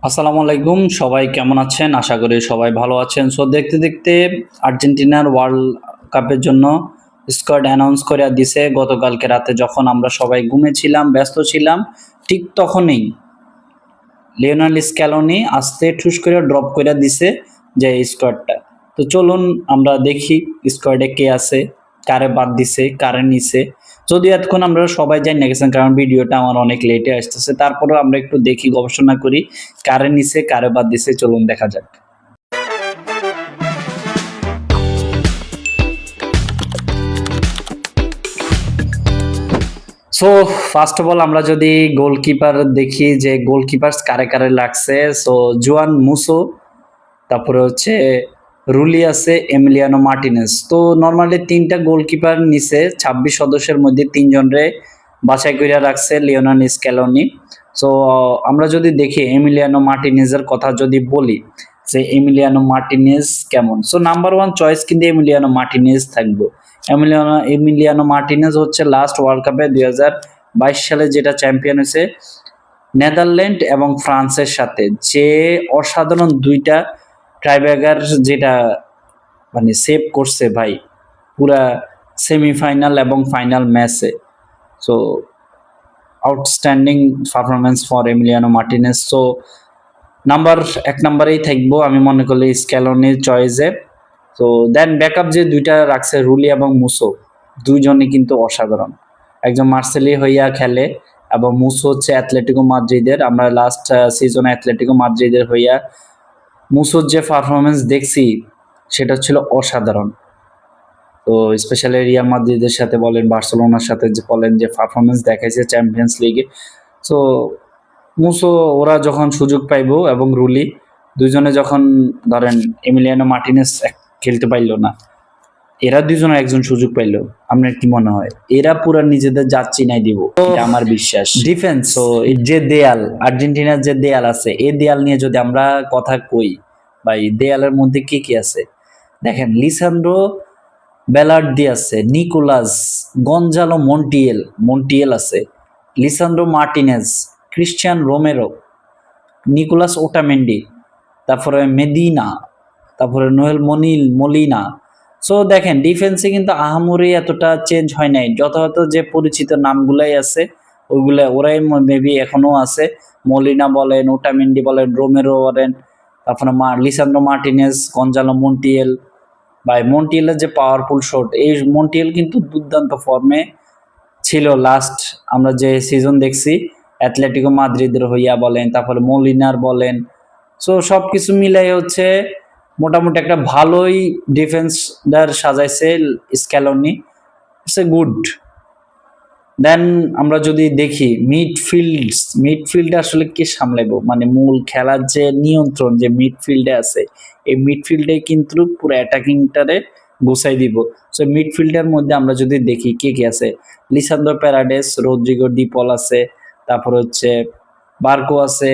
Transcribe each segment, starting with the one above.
আসসালামু আলাইকুম, সবাই কেমন আছেন? আশা করি সবাই ভালো আছেন। সো দেখতে দেখতে আর্জেন্টিনার ওয়ার্ল্ড কাপের জন্য স্কোয়াড অ্যানাউন্স করে দিছে গতকালকে রাতে, যখন আমরা সবাই ঘুমেছিলাম, ব্যস্ত ছিলাম। ঠিক তখনই লিওনেল স্ক্যালোনি আস্তে ঠুস করে ড্রপ করে দিছে যে এই স্কোয়াডটা। তো চলুন আমরা দেখি স্কোয়াডে কে আছে, কারে বাদ দিছে, কারে নিছে। যদিও এতক্ষণ আমরা সবাই জানি না গেছেন, কারণ ভিডিওটা আমার অনেক লেটে আসতেছে। তারপরেও আমরা একটু দেখি, গবেষণা করি কারে নিছে, কারে বাদ দিছে। চলুন দেখা যাক। সো ফার্স্ট অফ অল আমরা যদি গোলকিপার দেখি যে গোলকিপার কারে কারে লাগছে। সো জুয়ান মুসো, তারপরে হচ্ছে রুলি আছে, এমিলিয়ানো মার্টিনেজ। তো নর্মালি তিনটা গোলকিপার নিছে, 26 সদস্যের মধ্যে তিনজনরে বাছাই করে রাখছে লিওনেল স্ক্যালোনি। সো আমরা যদি দেখি এমিলিয়ানো মার্টিনেজের কথা যদি বলি, যে এমিলিয়ানো মার্টিনেজ কেমন। সো নাম্বার ওয়ান চয়েস কিন্তু এমিলিয়ানো মার্টিনেজ থাকবে। এমিলিয়ানো মার্টিনেজ হচ্ছে লাস্ট ওয়ার্ল্ড কাপে 2022 সালে যেটা চ্যাম্পিয়ন হয়েছে নেদারল্যান্ড এবং ফ্রান্সের সাথে, যে অসাধারণ দুইটা ট্রাইব্রেকার যেটা মানে সেভ করছে ভাই, পুরা সেমিফাইনাল এবং ফাইনাল ম্যাচে। So outstanding performance for Emiliano Martinez. So এক নাম্বারেই থাকবো আমি মনে করলে স্ক্যালোনির চয়েসে। তো দেন ব্যাকআপ যে দুইটা রাখছে রুলি এবং মুসো, দুইজনই কিন্তু অসাধারণ। একজন মার্সেলি হইয়া খেলে এবং মুসো হচ্ছে অ্যাথলেটিকো মাদ্রিদের। আমরা লাস্ট সিজনে অ্যাথলেটিকো মাদ্রিদের হইয়া মুসোর যে পারফরমেন্স দেখছি সেটা ছিল অসাধারণ। তো স্পেশালি রিয়াল মাদ্রিদের সাথে বলেন, বার্সেলোনার সাথে যে বলেন, যে পারফরমেন্স দেখাইছে চ্যাম্পিয়ন্স লিগে। সো মুসো ওরা যখন সুযোগ পাইবো এবং রুলি দুইজনে যখন ধরেন এমিলিয়ানো মার্টিনেজ খেলতে পাইলো না, এরা দুজনের একজন সুযোগ পাইলো, আপনার কি মনে হয় এরা পুরা নিজেদের জাত চিনাই দিব? এটা আমার বিশ্বাস। ডিফেন্স, তো যে দেয়াল, আর্জেন্টিনার যে দেয়াল আছে, এই দেয়াল নিয়ে যদি আমরা কথা কই ভাই, দেয়ালের মধ্যে কি কি আছে দেখেন। লিসান্ড্রো বেলার্দি আছে, নিকোলাস, গঞ্জালো মন্টিয়েল আছে, Lisandro Martinez, Cristian Romero, Nicolas Otamendi, তারপরে মেদিনা, তারপরে নোয়েল মলিনা। সো দেখেন ডিফেন্সে কিন্তু আহামরি এতটা চেঞ্জ হয় নাই, যথাযথ যে পরিচিত নামগুলাই আছে ওইগুলা ওরাই মেবি এখনো আছে। মলিনা বলেন, ওটামেন্ডি বলেন, রোমেরো বলেন, তারপরে লিসান্ড্রো মার্টিনেজ, গঞ্জালো মন্টিয়েল। ভাই মন্টিয়েলের যে পাওয়ারফুল শট, এই মন্টিয়েল কিন্তু দুর্দান্ত ফর্মে ছিল লাস্ট আমরা যে সিজন দেখছি অ্যাথলেটিকো মাদ্রিদের হইয়া বলেন, তারপরে মলিনার বলেন। সো সবকিছু মিলাই হচ্ছে মোটামুটি একটা ভালোই ডিফেন্সদার সাজাইছে Scaloni. It's a good. Then আমরা যদি দেখি মিডফিল্ড আসলে কে সামলাইবো, মানে মূল খেলার যে নিয়ন্ত্রণ যে মিডফিল্ডে আছে, এই মিডফিল্ডে কিন্তু পুরো অ্যাটাকিংটারে গুছাই দিব। সো মিডফিল্ডের মধ্যে আমরা যদি দেখি কে কে আছে, লিসান্দ্রো প্যারাডেস, রদ্রিগো ডিপল আছে, তারপর হচ্ছে বার্কো আছে,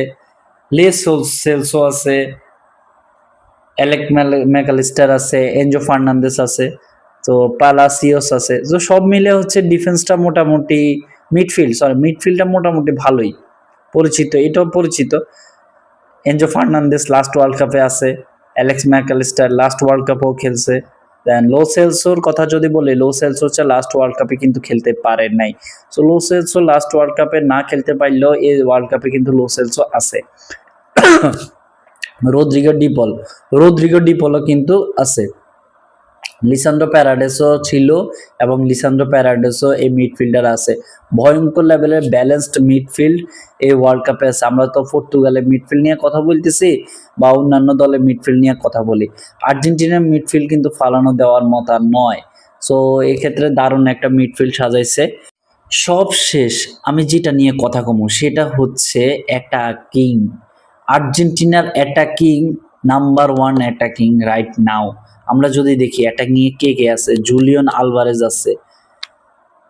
সেলসো আছে, অ্যালেক ম্যাকালিস্টার আছে, এনজো ফার্নান্দেস আছে, তো পালাসিওস আছে। তো সব মিলে হচ্ছে ডিফেন্সটা মোটামুটি, মিডফিল্ডটা মোটামুটি ভালোই পরিচিত, এটাও পরিচিত। এনজো ফার্নান্দেস লাস্ট ওয়ার্ল্ড কাপে আছে, অ্যালেক্স ম্যাকালিস্টার লাস্ট ওয়ার্ল্ড কাপেও খেলছে। দেন লো সেলসোর কথা যদি বলি, লো সেলসো হচ্ছে লাস্ট ওয়ার্ল্ড কাপে কিন্তু খেলতে পারে নাই। So Lo Celso last world কাপে না খেলতে পারলেও এই ওয়ার্ল্ড কাপে কিন্তু লো সেলসো আছে। রদ্রিগো ডিপলও কিন্তু আছে। লিসান্দ্রো প্যারাডেসও ছিল এবং লিসান্দ্রো প্যারাডেসও এই মিডফিল্ডার আছে। ভয়ঙ্কর লেভেলের ব্যালেন্সড মিডফিল্ড এই ওয়ার্ল্ড কাপে আছে। আমরা তো পর্তুগালের মিডফিল্ড নিয়ে কথা বলতেছি বা অন্যান্য দলের মিডফিল্ড নিয়ে কথা বলি, আর্জেন্টিনার মিডফিল্ড কিন্তু ফালানো দেওয়ার মতো নয়। সো এক্ষেত্রে দারুণ একটা মিডফিল্ড সাজাইছে। সব শেষ আমি যেটা নিয়ে কথা কমু সেটা হচ্ছে অ্যাটাকিং। আর্জেন্টিনার attacking number one attacking right now. আমরা যদি দেখি অ্যাটাকিং এ কে কে আছে, জুলিয়ান আলভারেজ আছে,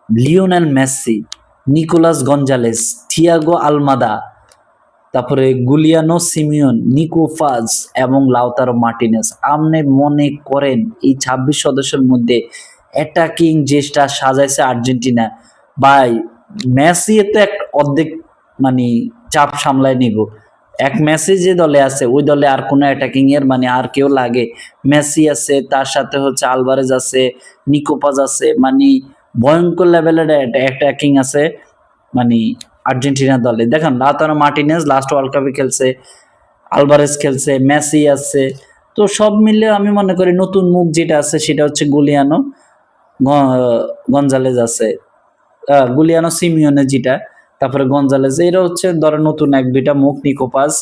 Lionel Messi, Nicolas Gonzalez, Thiago Almada, তারপরে গুলিয়ানো সিমিওন, নিকো ফাজ এবং লাউতারো মার্টিনেজ। আপনি মনে করেন এই 26 সদস্যের মধ্যে অ্যাটাকিং যেটা সাজাইছে আর্জেন্টিনা, ভাই মেসি তো এক অর্ধেক মানে চাপ সামলায় নিব। এক মেসি যে দলে আছে ওই দলে আর কোনো অ্যাটাকিং এর মানে আর কেউ লাগে? মেসি আছে, তার সাথে হচ্ছে আলভারেজ আছে, নিকোপাস আছে, মানে ভয়ঙ্কর লেভেলের অ্যাটাকিং আছে মানে আর্জেন্টিনা দলে। দেখেন লাউতারো মার্টিনেজ লাস্ট ওয়ার্ল্ড কাপে খেলছে, আলভারেজ খেলছে, মেসি আছে। তো সব মিলে আমি মনে করি নতুন মুখ যেটা আছে সেটা হচ্ছে গুলিয়ানো গঞ্জালেজ আছে, গুলিয়ানো সিমিওনে যেটা, তারপরে গঞ্জালেজ, এরা হচ্ছে ধরো নতুন এক দুইটা মুখ, নিকোপাস।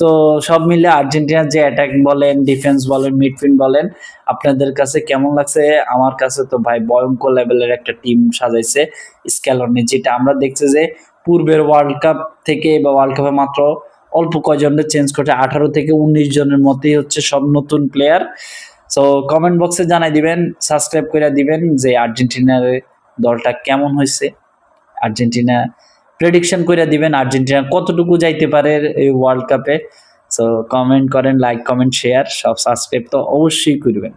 তো সব মিলে আর্জেন্টিনার যে অ্যাটাক বলেন, ডিফেন্স বলেন, মিডফিল্ড বলেন, আপনাদের কাছে কেমন লাগছে? আমার কাছে তো ভাই ভয়ঙ্কর লেভেলের একটা টিম সাজাইছে স্ক্যালনি, যেটা আমরা দেখছি যে পূর্বের ওয়ার্ল্ড কাপ থেকে বা ওয়ার্ল্ড কাপে মাত্র অল্প কয়জনের চেঞ্জ করছে, 18 থেকে 19 জনের মধ্যেই হচ্ছে সব নতুন প্লেয়ার। সো কমেন্ট বক্সে জানাই দিবেন, সাবস্ক্রাইব করে দিবেন যে আর্জেন্টিনার দলটা কেমন হয়েছে। আর্জেন্টিনা প্রেডিকশন করে দিবেন আর্জেন্টিনা কতটুকু যাইতে পারে এই ওয়ার্ল্ড কাপে। সো কমেন্ট করেন, লাইক কমেন্ট শেয়ার সব, সাবস্ক্রাইব তো অবশ্যই করবেন।